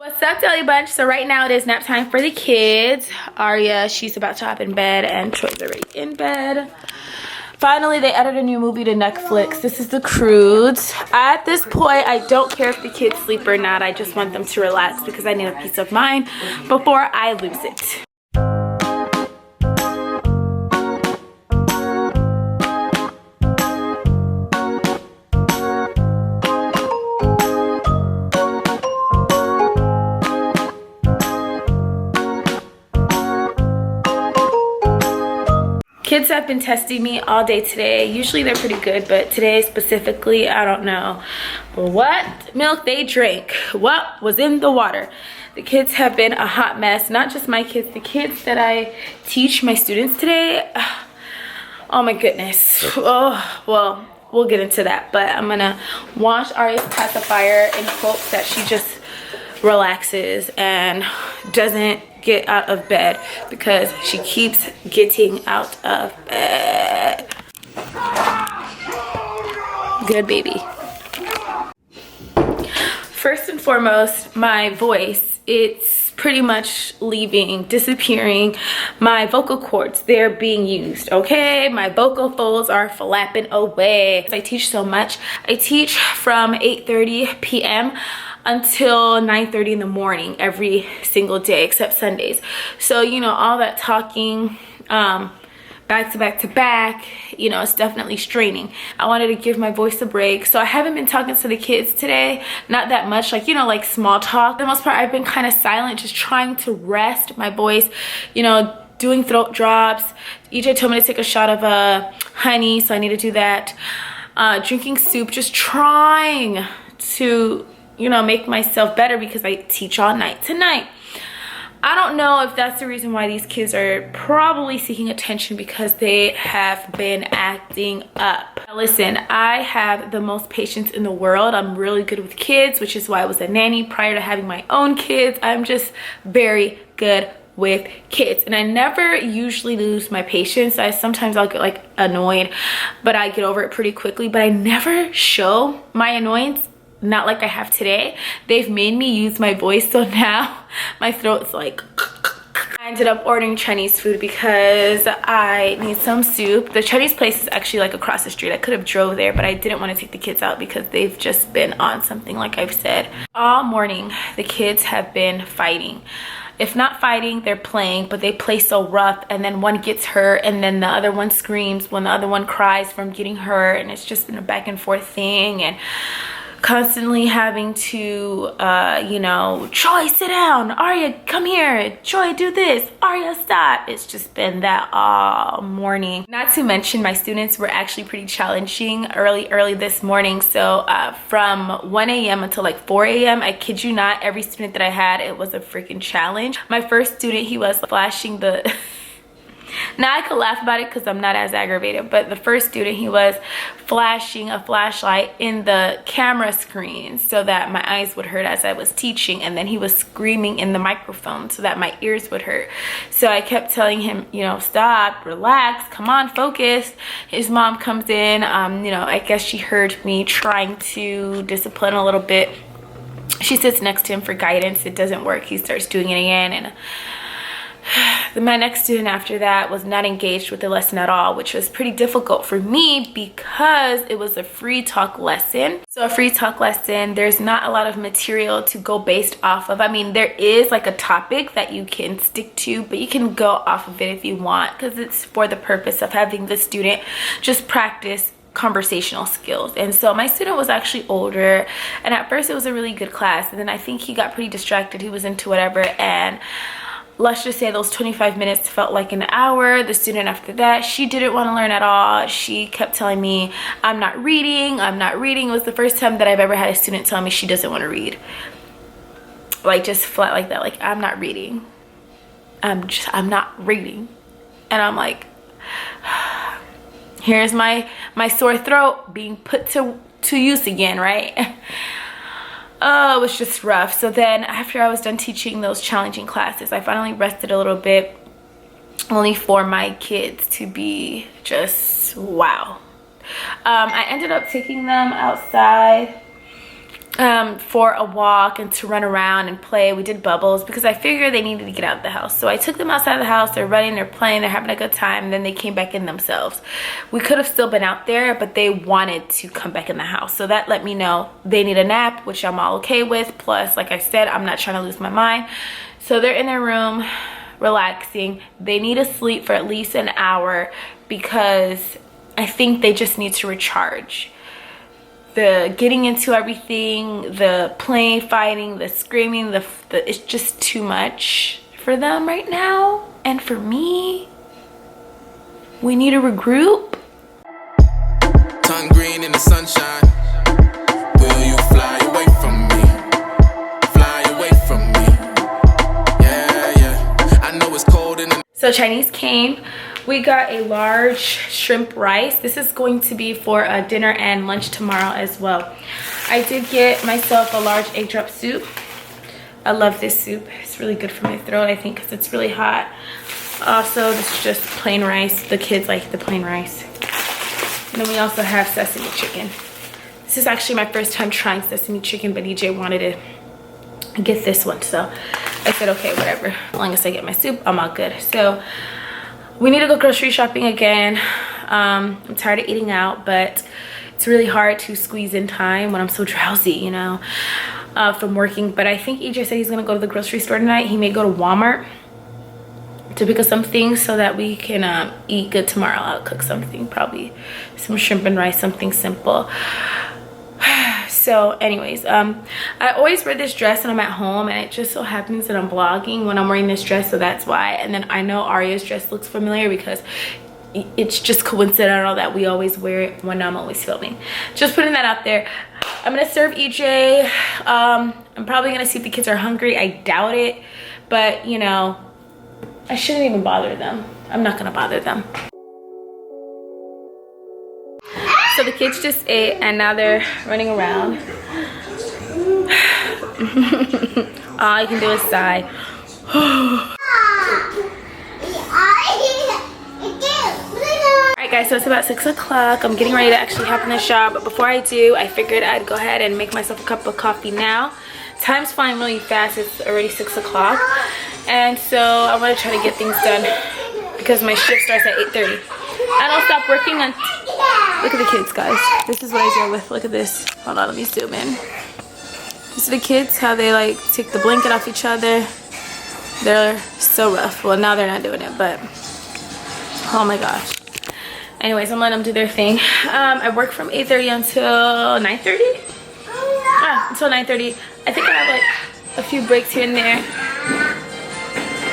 What's up, Baily Bunch? So right now it is nap time for the kids. Aria, she's about to hop in bed, and Troy's already in bed. Finally, they added a new movie to Netflix. This is The Croods. At this point, I don't care if the kids sleep or not. I just want them to relax because I need a peace of mind before I lose it. Kids have been testing me all day today. Usually they're pretty good, but today specifically, I don't know what milk they drank, what was in the water. The kids have been a hot mess. Not just my kids, the kids that I teach my students today. Oh my goodness. Oh, well, we'll get into that, but I'm gonna wash Aria's pacifier in hopes that she just relaxes and doesn't get out of bed because she keeps getting out of bed. Good baby. First and foremost, my voice, it's pretty much disappearing. My vocal cords, they're being used, okay? My vocal folds are flapping away. I teach so much. I teach from 8:30 p.m. until 9:30 in the morning every single day except Sundays. So, you know, all that talking back to back to back, you know, it's definitely straining. I wanted to give my voice a break. So I haven't been talking to the kids today, not that much, like, you know, like small talk. For the most part, I've been kind of silent, just trying to rest my voice, you know, doing throat drops. EJ told me to take a shot of honey, so I need to do that. Drinking soup, just trying to, you know, make myself better because I teach all night tonight. I don't know if that's the reason why these kids are probably seeking attention, because they have been acting up. Now listen, I have the most patience in the world. I'm really good with kids, which is why I was a nanny prior to having my own kids. I'm just very good with kids, and I never usually lose my patience. Sometimes I'll get like annoyed, but I get over it pretty quickly, but I never show my annoyance. Not like I have today. They've made me use my voice, so now my throat's like. I ended up ordering Chinese food because I need some soup. The Chinese place is actually like across the street. I could have drove there, but I didn't want to take the kids out because they've just been on something, like I've said. All morning, the kids have been fighting. If not fighting, they're playing, but they play so rough, and then one gets hurt, and then the other one screams when the other one cries from getting hurt, and it's just been a back and forth thing, and constantly having to, you know, Troy, sit down. Aria, come here. Troy, do this. Aria, stop. It's just been that all morning. Not to mention, my students were actually pretty challenging early this morning. So from 1 a.m. until like 4 a.m., I kid you not, every student that I had, it was a freaking challenge. My first student, he was flashing the... Now I could laugh about it because I'm not as aggravated, but the first student, he was flashing a flashlight in the camera screen so that my eyes would hurt as I was teaching, and then he was screaming in the microphone so that my ears would hurt. So I kept telling him, you know, stop, relax, come on, focus. His mom comes in, you know, I guess she heard me trying to discipline a little bit. She sits next to him for guidance. It doesn't work. He starts doing it again, and my next student after that was not engaged with the lesson at all, which was pretty difficult for me because it was a free talk lesson. So a free talk lesson, there's not a lot of material to go based off of. I mean, there is like a topic that you can stick to, but you can go off of it if you want, because it's for the purpose of having the student just practice conversational skills. And so my student was actually older, and at first it was a really good class, and then I think he got pretty distracted. He was into whatever, and let's just say those 25 minutes felt like an hour. The student after that, she didn't want to learn at all. She kept telling me, I'm not reading, I'm not reading. It was the first time that I've ever had a student tell me she doesn't want to read. Like, just flat like that, like, I'm not reading. I'm not reading. And I'm like, here's my sore throat being put to use again, right? Oh, it was just rough. So then after I was done teaching those challenging classes, I finally rested a little bit, only for my kids to be just wow. I ended up taking them outside for a walk and to run around and play. We did bubbles because I figured they needed to get out of the house. So I took them outside of the house. They're running, they're playing, they're having a good time. And then they came back in themselves. We could have still been out there, but they wanted to come back in the house. So that let me know they need a nap, which I'm all okay with. Plus, like I said, I'm not trying to lose my mind. So they're in their room relaxing. They need to sleep for at least an hour because I think they just need to recharge. The getting into everything, the playing, fighting, the screaming, it's just too much for them right now. And for me, we need to regroup. Tongue green in the sunshine. Will you fly away from me? Fly away from me. Yeah, yeah. I know it's cold in the... So Chinese came. We got a large shrimp rice. This is going to be for a dinner and lunch tomorrow as well. I did get myself a large egg drop soup. I love this soup. It's really good for my throat, I think, because it's really hot. Also, this is just plain rice. The kids like the plain rice. And then we also have sesame chicken. This is actually my first time trying sesame chicken, but EJ wanted to get this one. So I said, okay, whatever. As long as I get my soup, I'm all good. So we need to go grocery shopping again. I'm tired of eating out, but it's really hard to squeeze in time when I'm so drowsy, you know, from working. But I think EJ said he's gonna go to the grocery store tonight. He may go to Walmart to pick up some things so that we can eat good tomorrow. I'll cook something, probably some shrimp and rice, something simple. So anyways, I always wear this dress when I'm at home, and it just so happens that I'm vlogging when I'm wearing this dress, so that's why. And then I know Aria's dress looks familiar because it's just coincidental that we always wear it when I'm always filming. Just putting that out there. I'm gonna serve EJ. I'm probably gonna see if the kids are hungry. I doubt it, but you know, I shouldn't even bother them. I'm not gonna bother them. So the kids just ate and now they're running around. All I can do is sigh. Alright guys, so it's about 6 o'clock. I'm getting ready to actually hop in the shower, but before I do, I figured I'd go ahead and make myself a cup of coffee now. Time's flying really fast. It's already 6 o'clock. And so I want to try to get things done because my shift starts at 8:30. I don't stop working on... Look at the kids, guys. This is what I deal with. Look at this. Hold on, let me zoom in. These are the kids, how they like take the blanket off each other. They're so rough. Well, now they're not doing it, but oh my gosh. Anyways, I'm letting them do their thing. I work from 8:30 until 9:30. Until 9:30. I think I have like a few breaks here and there,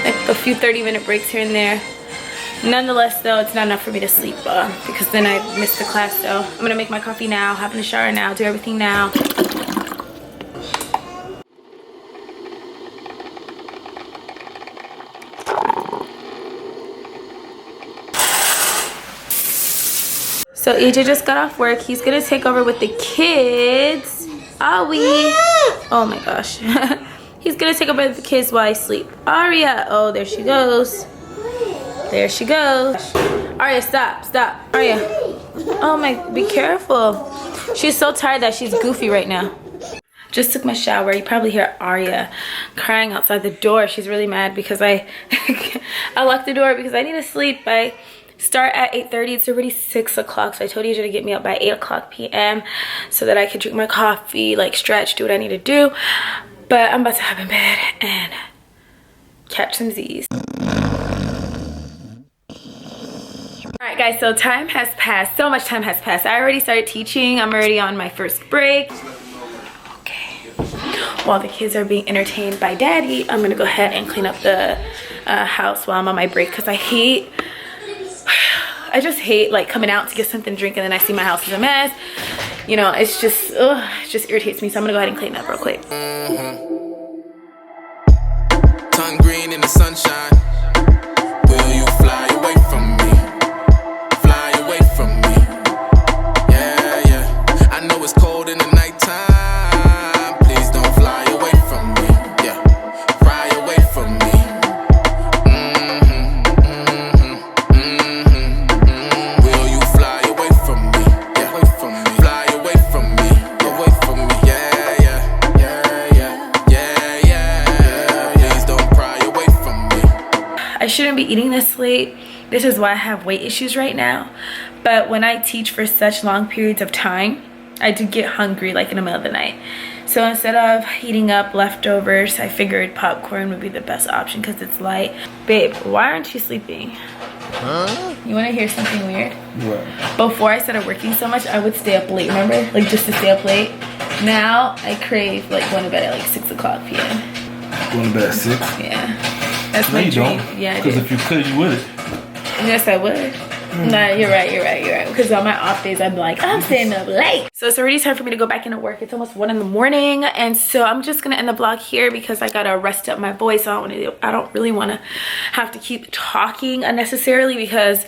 like a few 30-minute breaks here and there. Nonetheless, though, it's not enough for me to sleep because then I missed the class. So I'm gonna make my coffee now, hop in the shower now, do everything now. So EJ just got off work. He's gonna take over with the kids. Are we? Oh my gosh. He's gonna take over with the kids while I sleep. Aria, oh, there she goes. There she goes. Aria, stop, stop. Aria. Oh my, be careful. She's so tired that she's goofy right now. Just took my shower. You probably hear Aria crying outside the door. She's really mad because I locked the door because I need to sleep. I start at 8:30. It's already 6 o'clock. So I told you to get me up by 8 o'clock p.m. so that I could drink my coffee, like stretch, do what I need to do. But I'm about to hop in bed and catch some Z's. Alright guys, so time has passed. So much time has passed. I already started teaching. I'm already on my first break. Okay. While the kids are being entertained by daddy, I'm gonna go ahead and clean up the house while I'm on my break because I just hate like coming out to get something to drink and then I see my house is a mess. You know, it's just, ugh, it just irritates me. So I'm gonna go ahead and clean it up real quick. Tongue green in the sunshine. Will you fly away from me? Fly away from me. Yeah, yeah. I know it's cold in the nighttime. Please don't fly away from me. Yeah, fly away from me. Will you fly away from me? Yeah, away from me. Fly away from me. Away from me. Yeah, yeah. shouldn't be eating this late. This is why I have weight issues right now. But when I teach for such long periods of time, I do get hungry like in the middle of the night. So instead of heating up leftovers, I figured popcorn would be the best option because it's light. Babe, why aren't you sleeping? Huh? You want to hear something weird? What? Before I started working so much, I would stay up late, remember? Like just to stay up late. Now I crave like going to bed at like 6 o'clock p.m. Going to bed at 6? Yeah. That's No, my you dream. don't. Yeah, I Because do. if you could, you would. Yes, I would. Nah, you're right. Because on my off days, I'm like, I'm staying up late. So it's already time for me to go back into work. It's almost 1 in the morning. And so I'm just going to end the vlog here because I got to rest up my voice. I don't really want to have to keep talking unnecessarily because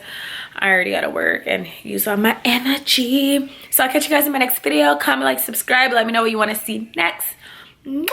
I already got to work and use all my energy. So I'll catch you guys in my next video. Comment, like, subscribe. Let me know what you want to see next. Mwah!